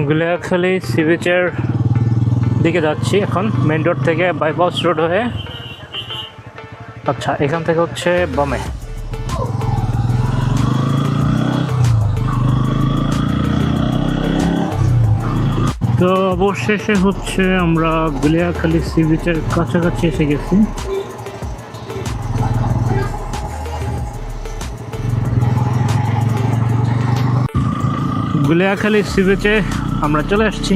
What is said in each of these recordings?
Guliakhali C বিচের দিকে যাচ্ছি এখন মেন রোড থেকে বাইপাস রোড হয়ে। আচ্ছা, এখান থেকে হচ্ছে বামে। তো অবশেষে হচ্ছে আমরা গুলিয়াখালী সি বিচের কাছাকাছি এসে গেছি। গুলিয়াখালী সি বিচে আমরা চলে আসছি।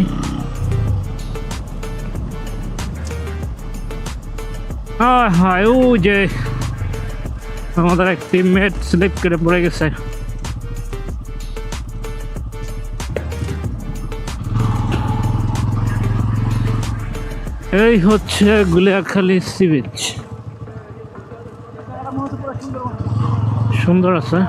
হ্যাঁ, ও যে আমাদের এক টিমমেট স্লিপ করে পড়ে গেছে। এই হচ্ছে গুলিয়াখালী সি বিচ, সুন্দর আছে।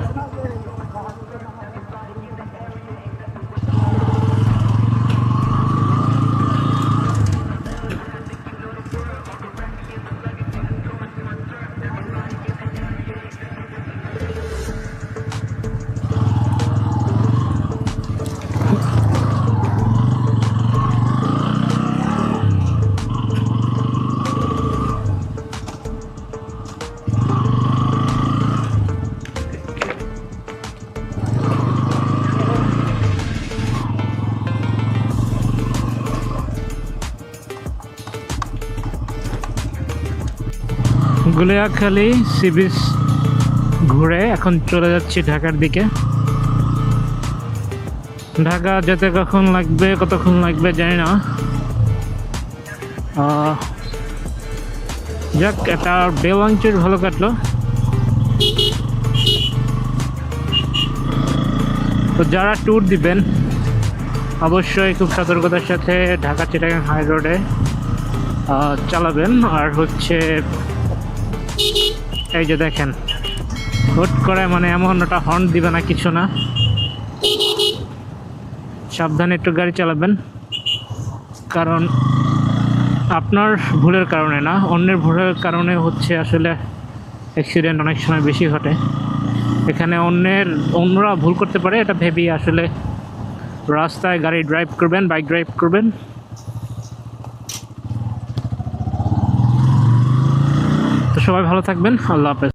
গুলিয়াখালী সি বিচ ঘুরে এখন চলে যাচ্ছি ঢাকার দিকে। ঢাকা যেতে কতক্ষণ লাগবে জানি না। যাক, এটা ডে লঞ্চের ভালো কাটলো। তো যারা ট্যুর দিবেন অবশ্যই খুব সতর্কতার সাথে ঢাকা চিটাগাং হাই রোডে চালাবেন। আর হচ্ছে এই যে দেখেন, হুট করে মানে এমন ওটা হর্ন দিবে না, কিছু না। সাবধানে একটু গাড়ি চালাবেন, কারণ আপনার ভুলের কারণে না, অন্যের ভুলের কারণে হচ্ছে আসলে অ্যাক্সিডেন্ট অনেক সময় বেশি ঘটে। এখানে অন্যরা ভুল করতে পারে, এটা ভেবেই আসলে রাস্তায় গাড়ি ড্রাইভ করবেন, বাইক ড্রাইভ করবেন। তো সবাই ভালো থাকবেন, আল্লাহ হাফেজ।